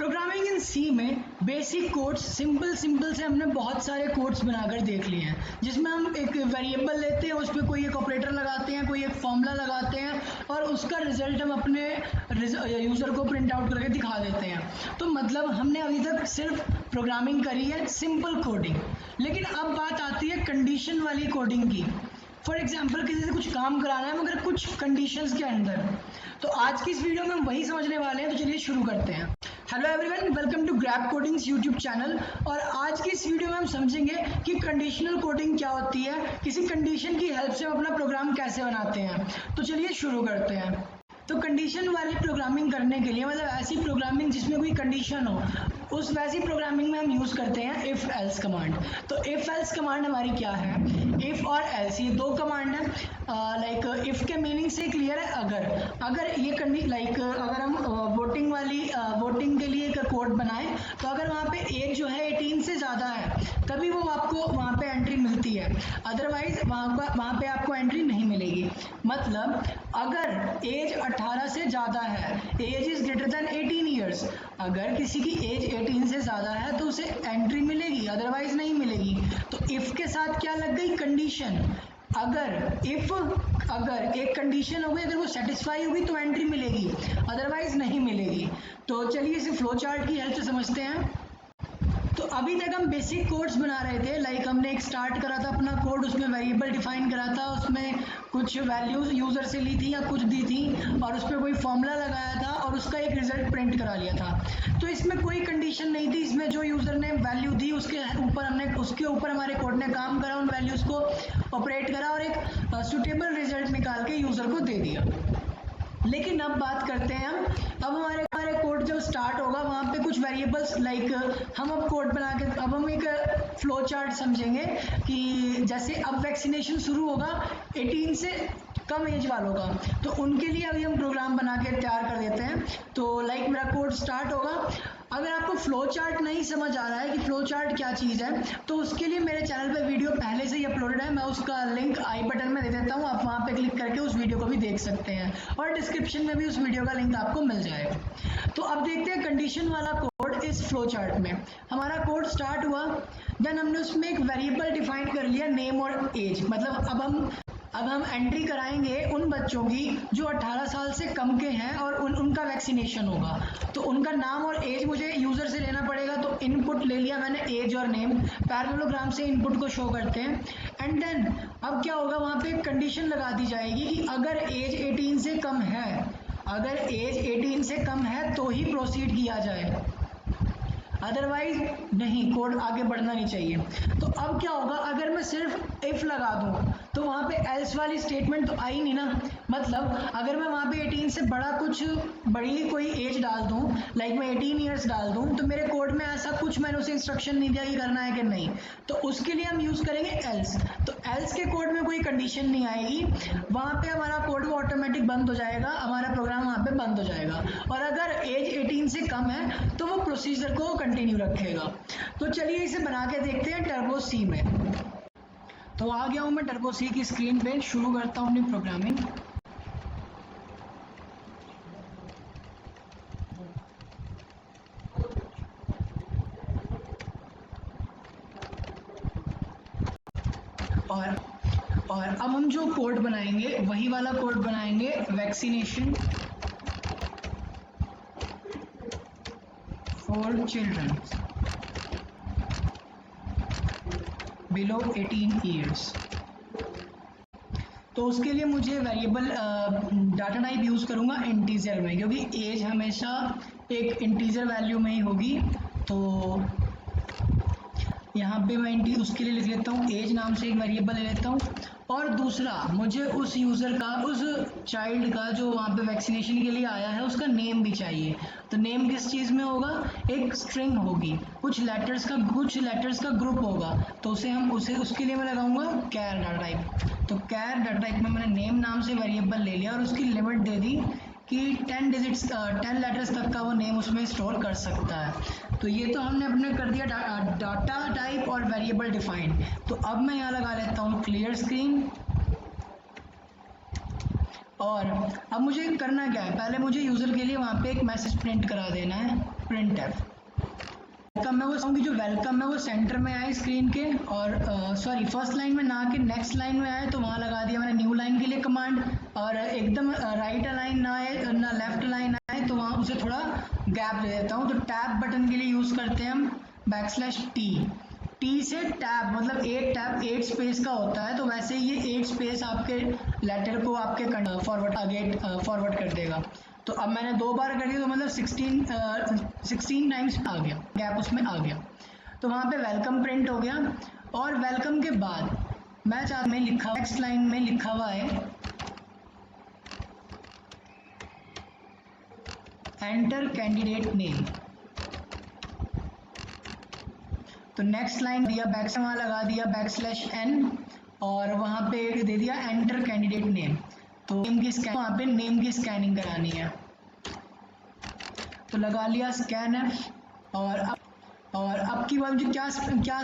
Programming in सी में basic codes simple से हमने बहुत सारे कोड्स बनाकर देख लिए हैं, जिसमें हम एक वेरिएबल लेते हैं, उस पर कोई एक ऑपरेटर लगाते हैं, कोई एक फॉर्मूला लगाते हैं और उसका रिजल्ट हम अपने यूज़र को प्रिंट आउट करके दिखा देते हैं। तो मतलब हमने अभी तक सिर्फ प्रोग्रामिंग करी है, सिंपल कोडिंग। लेकिन अब बात आती है कंडीशन वाली कोडिंग की। फॉर एग्जाम्पल किसी से कुछ काम कराना है मगर कुछ कंडीशंस के अंदर। तो आज की इस वीडियो में हम वही समझने वाले हैं, तो चलिए शुरू करते हैं। Hello everyone, welcome to Grab Codings YouTube channel. और आज की इस वीडियो में हम समझेंगे कि कंडीशनल कोडिंग क्या होती है, किसी कंडीशन की हेल्प से हम अपना प्रोग्राम कैसे बनाते हैं। तो चलिए शुरू करते हैं। तो कंडीशन वाली प्रोग्रामिंग करने के लिए, मतलब ऐसी प्रोग्रामिंग जिसमें कोई कंडीशन हो, उस वैसी प्रोग्रामिंग में हम यूज़ करते हैं इफ़ एल्स कमांड। तो इफ़ एल्स कमांड हमारी क्या है? इफ़ और एल्स, ये दो कमांड है। लाइक इफ़ के मीनिंग से क्लियर है, अगर ये अगर हम वोटिंग के लिए एक कोड बनाएं, तो अगर वहाँ पे एज जो है 18 से ज़्यादा है तभी वो आपको वहाँ पे एंट्री मिलती है, अदरवाइज वहाँ पे आपको एंट्री नहीं मिलेगी। मतलब अगर एज 18 से ज़्यादा है, age is greater than 18 years, अगर किसी की एज 18 से ज़्यादा है तो उसे एंट्री मिलेगी, अदरवाइज नहीं मिलेगी। तो इफ़ के साथ क्या लग गई? कंडीशन। अगर एक कंडीशन हो गई, अगर वो सेटिस्फाई होगी तो एंट्री मिलेगी, अदरवाइज नहीं मिलेगी। तो चलिए इसे फ्लो चार्ट की हेल्प से समझते हैं। तो अभी तक हम बेसिक कोड्स बना रहे थे, लाइक हमने एक स्टार्ट करा था अपना कोड, उसमें वेरिएबल डिफाइन करा था, उसमें कुछ वैल्यूज यूज़र से ली थी या कुछ दी थी और उस पर कोई फॉर्मूला लगाया था और उसका एक रिजल्ट प्रिंट करा लिया था। तो इसमें कोई कंडीशन नहीं थी, इसमें जो यूज़र ने वैल्यू दी उसके ऊपर हमारे कोड ने काम करा, उन वैल्यूज़ को ऑपरेट करा और एक सुटेबल रिजल्ट निकाल के यूज़र को दे दिया। लेकिन अब बात करते हैं अब हमारे कोड जब स्टार्ट होगा वहाँ पे कुछ वेरिएबल्स हम अब कोड बना के अब हम एक फ्लो चार्ट समझेंगे कि जैसे अब वैक्सीनेशन शुरू होगा 18 से कम एज वालों का, तो उनके लिए अभी हम प्रोग्राम बना के तैयार कर देते हैं। तो मेरा कोड स्टार्ट होगा। अगर आपको फ्लो चार्ट नहीं समझ आ रहा है कि फ्लो चार्ट क्या चीज़ है, तो उसके लिए मेरे चैनल पे वीडियो पहले से ही अपलोडेड है, मैं उसका लिंक आई बटन में दे देता हूँ, आप वहाँ पे क्लिक करके उस वीडियो को भी देख सकते हैं और डिस्क्रिप्शन में भी उस वीडियो का लिंक आपको मिल जाएगा। तो अब देखते हैं कंडीशन वाला कोड इस फ्लो चार्ट में। हमारा कोड स्टार्ट हुआ, देन हमने उसमें एक वेरिएबल डिफाइन कर लिया नेम और एज। मतलब अब हम एंट्री कराएंगे उन बच्चों की जो 18 साल से कम के हैं और उनका वैक्सीनेशन होगा, तो उनका नाम और एज मुझे यूज़र से लेना पड़ेगा। तो इनपुट ले लिया मैंने, एज और नेम, पैरेललोग्राम से इनपुट को शो करते हैं। एंड देन अब क्या होगा, वहाँ पे एक कंडीशन लगा दी जाएगी कि अगर एज 18 से कम है तो ही प्रोसीड किया जाए, अदरवाइज नहीं, कोड आगे बढ़ना नहीं चाहिए। तो अब क्या होगा, अगर मैं सिर्फ इफ लगा दूं तो वहाँ पे एल्स वाली स्टेटमेंट तो आई नहीं ना। मतलब अगर मैं वहाँ पे 18 से बड़ी कोई एज डाल दूं, लाइक मैं 18 ईयर्स डाल दूं, तो मेरे कोड में ऐसा कुछ मैंने उसे इंस्ट्रक्शन नहीं दिया कि करना है कि नहीं, तो उसके लिए हम यूज़ करेंगे एल्स। तो एल्स के कोड में कोई कंडीशन नहीं आएगी, वहाँ पे हमारा कोड वो ऑटोमेटिक बंद हो जाएगा, हमारा प्रोग्राम वहाँ पे बंद हो जाएगा। और अगर एज 18 से कम है तो वो प्रोसीजर को कंटिन्यू रखेगा। तो चलिए इसे बना के देखते हैं टर्बो सी में। तो आ गया हूँ मैं टर्बो सी की स्क्रीन पे, शुरू करता हूँ अपनी प्रोग्रामिंग। और अब हम जो कोड बनाएंगे वही वाला कोड बनाएंगे, vaccination for children below 18 years. तो उसके लिए मुझे वेरिएबल डाटा टाइप यूज़ करूँगा इंटीजर में, क्योंकि एज हमेशा एक इंटीजर वैल्यू में ही होगी। तो यहाँ पे मैं उसके लिए लिख लेता हूँ एज नाम से एक वेरिएबल ले लेता हूँ। और दूसरा, मुझे उस यूज़र का, उस चाइल्ड का जो वहाँ पे वैक्सीनेशन के लिए आया है, उसका नेम भी चाहिए। तो नेम किस चीज़ में होगा? एक स्ट्रिंग होगी, कुछ लेटर्स का ग्रुप होगा। तो उसके लिए मैं लगाऊंगा कैर डाटा टाइप। तो कैर डाटा टाइप में मैंने नेम नाम से वेरिएबल ले लिया और उसकी लिमिट दे दी कि 10 लेटर्स तक का वो नेम उसमें स्टोर कर सकता है। तो ये तो हमने अपने कर दिया डाटा टाइप और वेरिएबल डिफाइन। तो अब मैं यहाँ लगा लेता हूँ क्लियर स्क्रीन। और अब मुझे करना क्या है, पहले मुझे यूज़र के लिए वहाँ पे एक मैसेज प्रिंट करा देना है। Print F. वेलकम है वो जो वेलकम है वो सेंटर में आए स्क्रीन के, और सॉरी फर्स्ट लाइन में ना कि नेक्स्ट लाइन में आए, तो वहाँ लगा दिया मैंने न्यू लाइन के लिए कमांड। और एकदम राइट अलाइन ना आए ना लेफ्ट लाइन आए, तो वहाँ उसे थोड़ा गैप दे देता हूँ। तो टैब बटन के लिए यूज़ करते हैं हम टी। टी से टैब मतलब 8 टैब 8 स्पेस का होता है, तो वैसे ये 8 स्पेस आपके लेटर को आपके फॉरवर्ड कर देगा। तो अब मैंने 2 बार कर दिया, तो मतलब 16 टाइम्स आ गया, गैप उसमें आ गया। तो वहाँ पे वेलकम प्रिंट हो गया। और वेलकम के बाद मैं चाहता में लिखा नेक्स्ट लाइन में लिखा हुआ है एंटर कैंडिडेट नेम। तो नेक्स्ट लाइन दिया बैक से वहाँ लगा दिया \n और वहाँ पे दे दिया एंटर कैंडिडेट नेम। तो नेम की वहाँ पे नेम की स्कैनिंग करानी है, तो लगा लिया स्कैन एफ। और अब की बार मुझे क्या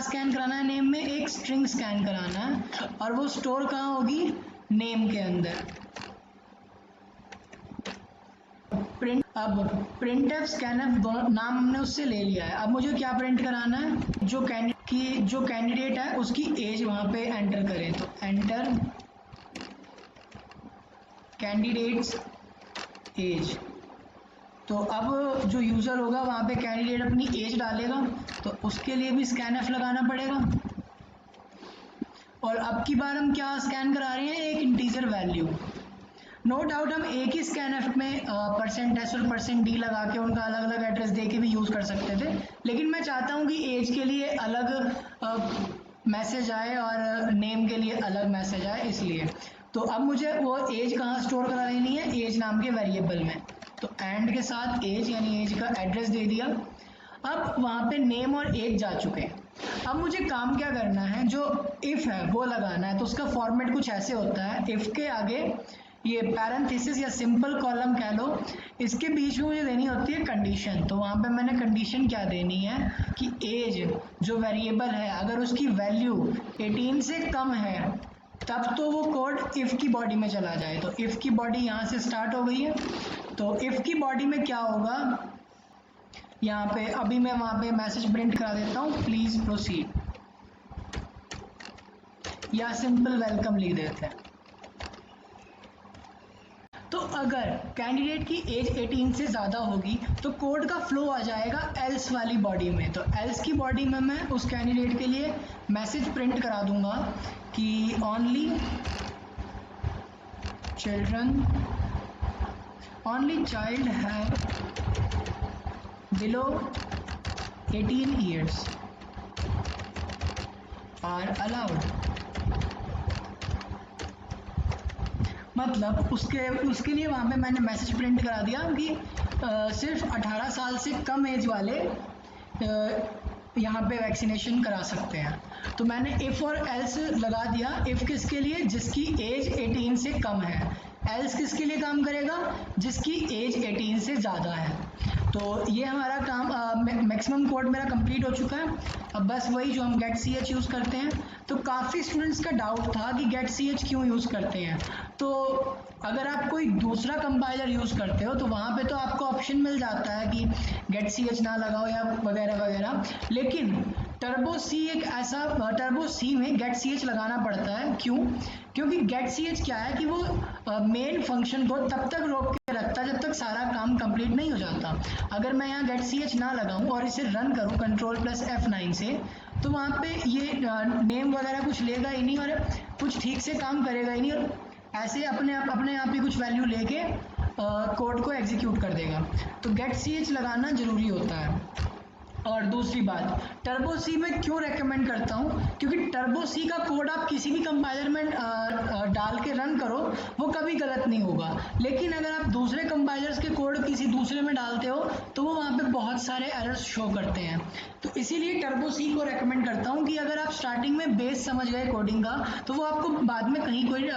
स्कैन कराना है, नेम में एक स्ट्रिंग स्कैन कराना है, और वो स्टोर कहाँ होगी, नेम के अंदर। अब प्रिंट एफ स्कैन एफ नाम हमने उससे ले लिया है। अब मुझे क्या प्रिंट कराना है, जो कैंडिडेट है उसकी एज वहाँ पे एंटर करें। तो एंटर कैंडिडेट्स एज। तो अब जो यूज़र होगा वहाँ पे कैंडिडेट अपनी एज डालेगा, तो उसके लिए भी स्कैन एफ लगाना पड़ेगा। और अब की बार हम क्या स्कैन करा रहे हैं, एक इंटीजर वैल्यू। नो डाउट हम एक ही स्कैन एफ में %s और %d लगा के उनका अलग अलग एड्रेस दे के भी यूज़ कर सकते थे, लेकिन मैं चाहता हूँ कि एज के लिए अलग मैसेज आए और नेम के लिए अलग मैसेज आए, इसलिए। तो अब मुझे वो एज कहाँ स्टोर करा लेनी है, एज नाम के वेरिएबल में। तो एंड के साथ एज यानी एज का एड्रेस दे दिया। अब वहाँ पे नेम और एज जा चुके हैं। अब मुझे काम क्या करना है, जो इफ़ है वो लगाना है। तो उसका फॉर्मेट कुछ ऐसे होता है, इफ़ के आगे ये पैरेंथेसिस या सिंपल कॉलम कह लो, इसके बीच में मुझे देनी होती है कंडीशन। तो वहाँ पे मैंने कंडीशन क्या देनी है कि एज जो वेरिएबल है अगर उसकी वैल्यू 18 से कम है तब तो वो कोड इफ़ की बॉडी में चला जाए। तो इफ़ की बॉडी यहाँ से स्टार्ट हो गई है। तो इफ़ की बॉडी में क्या होगा, यहाँ पे अभी मैं वहाँ पे मैसेज प्रिंट करा देता हूँ, प्लीज़ प्रोसीड, या सिंपल वेलकम लिख देते हैं। तो अगर कैंडिडेट की एज 18 से ज़्यादा होगी तो कोड का फ्लो आ जाएगा एल्स वाली बॉडी में। तो एल्स की बॉडी में मैं उस कैंडिडेट के लिए मैसेज प्रिंट करा दूंगा कि only child have below 18 years are allowed. मतलब उसके लिए वहाँ पे मैंने मैसेज प्रिंट करा दिया कि सिर्फ 18 साल से कम एज वाले यहाँ पे वैक्सीनेशन करा सकते हैं। तो मैंने इफ़ और एल्स लगा दिया। इफ़ किसके लिए, जिसकी एज 18 से कम है। एल्स किसके लिए काम करेगा, जिसकी एज 18 से ज़्यादा है। तो ये हमारा काम मैक्सिमम कोड मेरा कंप्लीट हो चुका है। अब बस वही जो हम गेट सी एच यूज़ करते हैं। तो काफ़ी स्टूडेंट्स का डाउट था कि गेट सी एच क्यों यूज़ करते हैं। तो अगर आप कोई दूसरा कंपाइलर यूज़ करते हो तो वहाँ पे तो आपको ऑप्शन मिल जाता है कि गेट सी एच ना लगाओ या वगैरह वगैरह, लेकिन टर्बो सी में गेट सी एच लगाना पड़ता है। क्यों? क्योंकि गेट सी एच क्या है कि वो मेन फंक्शन को तब तक रोक के रखता है जब तक सारा काम कंप्लीट नहीं हो जाता। अगर मैं यहाँ गेट सी एच ना लगाऊं और इसे रन करूं Ctrl+F9 से, तो वहाँ पे ये नेम वगैरह कुछ लेगा ही नहीं और कुछ ठीक से काम करेगा ही नहीं, और ऐसे अपने आप ही कुछ वैल्यू लेके कोड को एग्जीक्यूट कर देगा। तो गेट सी एच लगाना ज़रूरी होता है। और दूसरी बात, टर्बो सी में क्यों रेकमेंड करता हूँ, क्योंकि टर्बो सी का कोड आप किसी भी कंपाइलर में डाल के रन करो वो कभी गलत नहीं होगा। लेकिन अगर आप दूसरे कंपाइलर्स के कोड किसी दूसरे में डालते हो तो वो वहाँ पे बहुत सारे एरर्स शो करते हैं। तो इसीलिए टर्बो सी को रेकमेंड करता हूँ कि अगर आप स्टार्टिंग में बेस समझ गए कोडिंग का तो वो आपको बाद में कहीं कोई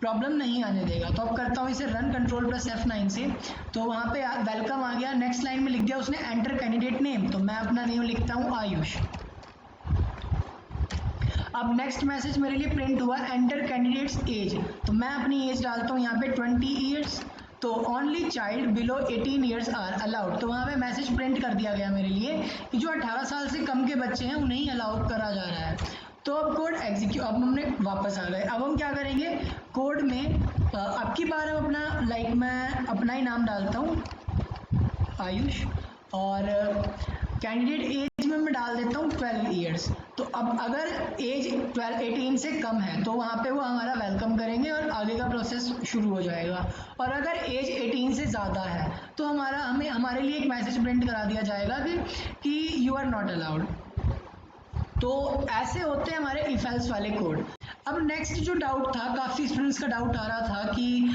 प्रॉब्लम नहीं आने देगा। तो अब करता हूँ इसे रन Ctrl+F9 से। तो वहाँ पे वेलकम आ गया। नेक्स्ट लाइन में लिख दिया उसने एंटर कैंडिडेट नेम, तो मैं अपना नेम लिखता हूँ आयुष। अब नेक्स्ट मैसेज मेरे लिए प्रिंट हुआ एंटर कैंडिडेट्स एज, तो मैं अपनी एज डालता हूँ यहाँ पे 20 years। तो only child below 18 years are allowed. तो वहाँ पे मैसेज प्रिंट कर दिया गया मेरे लिए कि जो 18 साल से कम के बच्चे हैं उन्हें ही अलाउ करा जा रहा है। तो अब कोड एग्जीक्यूट, अब हमने वापस आ गए। अब हम क्या करेंगे, कोड में अब की बार हम अपना मैं अपना ही नाम डालता हूँ आयुष, और कैंडिडेट एज में मैं डाल देता हूँ 12 ईयर्स। तो अब अगर एज 18 से कम है तो वहाँ पे वो हमारा वेलकम करेंगे और आगे का प्रोसेस शुरू हो जाएगा। और अगर एज 18 से ज़्यादा है तो हमारे लिए एक मैसेज प्रिंट करा दिया जाएगा कि यू आर नॉट अलाउड। तो ऐसे होते हैं हमारे इफ एल्स वाले कोड। अब नेक्स्ट जो डाउट था, काफ़ी स्टूडेंट्स का डाउट आ रहा था कि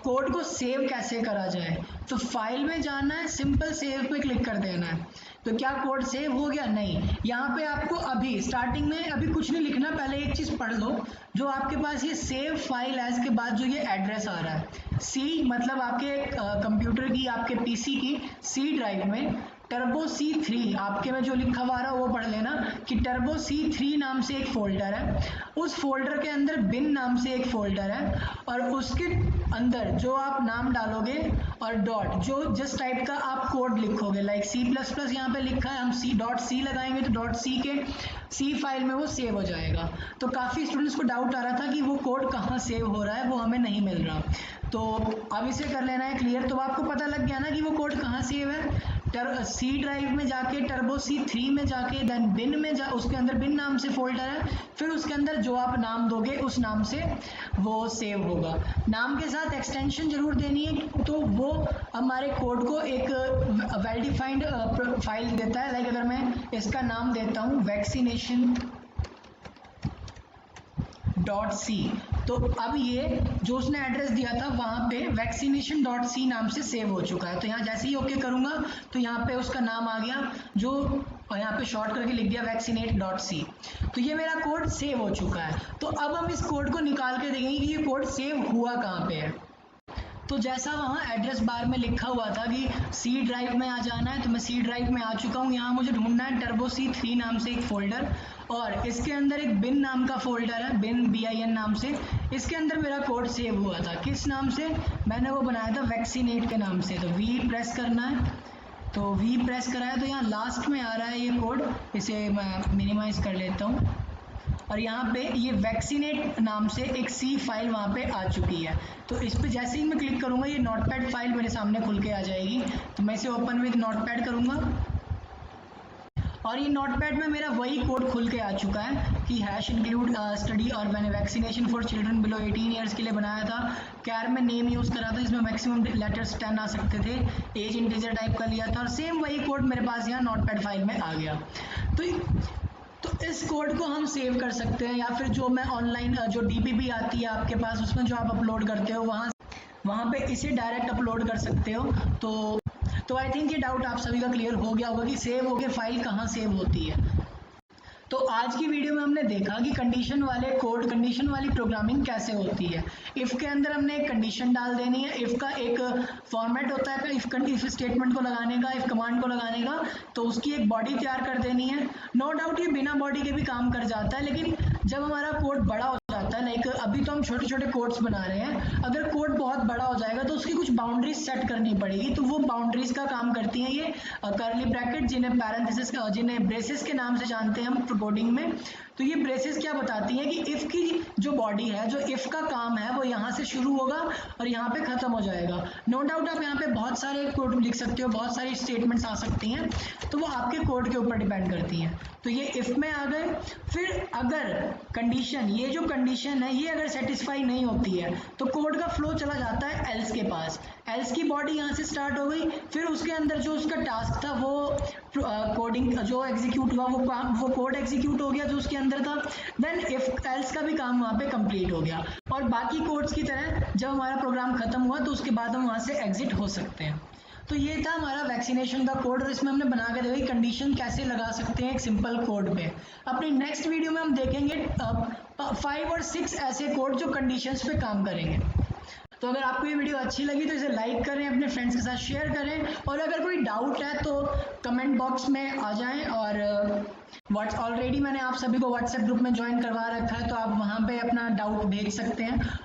कोड को सेव कैसे करा जाए। तो फाइल में जाना है, सिंपल सेव पे क्लिक कर देना है। तो क्या कोड सेव हो गया? नहीं। यहाँ पे आपको अभी स्टार्टिंग में अभी कुछ नहीं लिखना, पहले एक चीज़ पढ़ लो। जो आपके पास ये सेव फाइल एज के बाद जो ये एड्रेस आ रहा है, सी मतलब आपके कंप्यूटर की, आपके पीसी की सी ड्राइव में टर्बो C3 आपके में जो लिखा हुआ रहा है वो पढ़ लेना कि टर्बो C3 नाम से एक फोल्डर है। उस फोल्डर के अंदर बिन नाम से एक फोल्डर है, और उसके अंदर जो आप नाम डालोगे और डॉट जो जिस टाइप का आप कोड लिखोगे, लाइक C++ यहाँ पे लिखा है, हम C लगाएंगे तो .C के C फाइल में वो सेव हो जाएगा। तो काफ़ी स्टूडेंट्स को डाउट आ रहा था कि वो कोड कहाँ सेव हो रहा है, वो हमें नहीं मिल रहा। तो अब इसे कर लेना है क्लियर। तो आपको पता लग गया ना कि वो कोड कहाँ सेव है। सी ड्राइव में जाके टर्बो C3 में जाके देन बिन में उसके अंदर बिन नाम से फोल्डर है, फिर उसके अंदर जो आप नाम दोगे उस नाम से वो सेव होगा। नाम के साथ एक्सटेंशन जरूर देनी है, तो वो हमारे कोड को एक वेल डिफाइंड फाइल देता है। लाइक अगर मैं इसका नाम देता हूँ vaccination.c, तो अब ये जो उसने एड्रेस दिया था वहाँ पे vaccination.c नाम से सेव हो चुका है। तो यहाँ जैसे ही ओके करूँगा तो यहाँ पे उसका नाम आ गया, जो यहाँ पे शॉर्ट करके लिख दिया vaccinate.c। तो ये मेरा कोड सेव हो चुका है। तो अब हम इस कोड को निकाल के देखेंगे कि ये कोड सेव हुआ कहाँ पे है। तो जैसा वहाँ एड्रेस बार में लिखा हुआ था कि सी ड्राइव में आ जाना है, तो मैं सी ड्राइव में आ चुका हूँ। यहाँ मुझे ढूंढना है टर्बो C3 नाम से एक फोल्डर, और इसके अंदर एक बिन नाम का फोल्डर है, बिन BIN नाम से। इसके अंदर मेरा कोड सेव हुआ था। किस नाम से? मैंने वो बनाया था वैक्सीनेट के नाम से। तो V प्रेस करना है, तो V प्रेस करा है तो यहाँ लास्ट में आ रहा है ये कोड। इसे मैं मिनिमाइज कर लेता हूँ, और यहाँ पे ये वैक्सीनेट नाम से एक C फाइल वहाँ पे आ चुकी है। तो इस पे जैसे ही मैं क्लिक करूँगा ये नोटपैड फाइल मेरे सामने खुल के आ जाएगी। तो मैं इसे ओपन विद नोटपैड करूँगा, और ये नोटपैड में मेरा वही कोड खुल के आ चुका है कि #include स्टडी, और मैंने vaccination for children below 18 years के लिए बनाया था। कैर में नेम यूज़ करा था, इसमें मैक्सिमम लेटर्स 10 आ सकते थे। एज इंटीजर टाइप का लिया था, और सेम वही कोड मेरे पास यहाँ नोटपैड फाइल में आ गया। तो इस कोड को हम सेव कर सकते हैं, या फिर जो मैं ऑनलाइन जो DPP आती है आपके पास, उसमें जो आप अपलोड करते हो वहाँ पे इसे डायरेक्ट अपलोड कर सकते हो। तो आई थिंक ये डाउट आप सभी का क्लियर हो गया होगा कि सेव होके फाइल कहाँ सेव होती है। तो आज की वीडियो में हमने देखा कि कंडीशन वाले कोड, कंडीशन वाली प्रोग्रामिंग कैसे होती है। इफ़ के अंदर हमने एक कंडीशन डाल देनी है। इफ़ का एक फॉर्मेट होता है इफ़ स्टेटमेंट को लगाने का, इफ़ कमांड को लगाने का, तो उसकी एक बॉडी तैयार कर देनी है। नो डाउट ये बिना बॉडी के भी काम कर जाता है, लेकिन जब हमारा कोड बड़ा हो जाता है, लाइक अभी तो हम छोटे छोटे कोड्स बना रहे हैं, अगर कोड बहुत बड़ा हो जाएगा तो उसकी कुछ बाउंड्रीज सेट करनी पड़ेगी। तो वो बाउंड्रीज का काम करती हैं ये कर्ली ब्रैकेट, जिन्हें पैरेंथेसिस, जिन्हें ब्रेसेस के नाम से जानते हैं हम कोडिंग में। तो ये ब्रेसेस क्या बताती हैं कि इफ़ की जो बॉडी है, जो इफ़ का काम है, वो यहाँ से शुरू होगा और यहाँ पे ख़त्म हो जाएगा। नो डाउट आप यहाँ पे बहुत सारे कोड लिख सकते हो, बहुत सारी स्टेटमेंट्स आ सकती हैं, तो वो आपके कोड के ऊपर डिपेंड करती हैं। तो ये इफ़ में आ गए। फिर अगर कंडीशन, ये जो कंडीशन है ये अगर सेटिस्फाई नहीं होती है तो कोड का फ्लो चला जाता है एल्स के पास। एल्स की बॉडी यहाँ से स्टार्ट हो गई, फिर उसके अंदर जो उसका टास्क था वो कोडिंग जो एग्जीक्यूट हुआ, वो कोड एग्जीक्यूट हो गया जो उसके अंदर था। देन इफ एल्स का भी काम वहाँ पे कंप्लीट हो गया, और बाकी कोड्स की तरह जब हमारा प्रोग्राम खत्म हुआ तो उसके बाद हम वहाँ से एग्जिट हो सकते हैं। तो ये था हमारा वैक्सीनेशन का कोड, और इसमें हमने बना के देखा कंडीशन कैसे लगा सकते हैं एक सिंपल कोड पे। अपनी नेक्स्ट वीडियो में हम देखेंगे 5 और 6 ऐसे कोड जो कंडीशंस पे काम करेंगे। तो अगर आपको ये वीडियो अच्छी लगी तो इसे लाइक करें, अपने फ्रेंड्स के साथ शेयर करें, और अगर कोई डाउट है तो कमेंट बॉक्स में आ जाएं। और ऑलरेडी मैंने आप सभी को व्हाट्सएप ग्रुप में ज्वाइन करवा रखा है, तो आप वहाँ पे अपना डाउट भेज सकते हैं।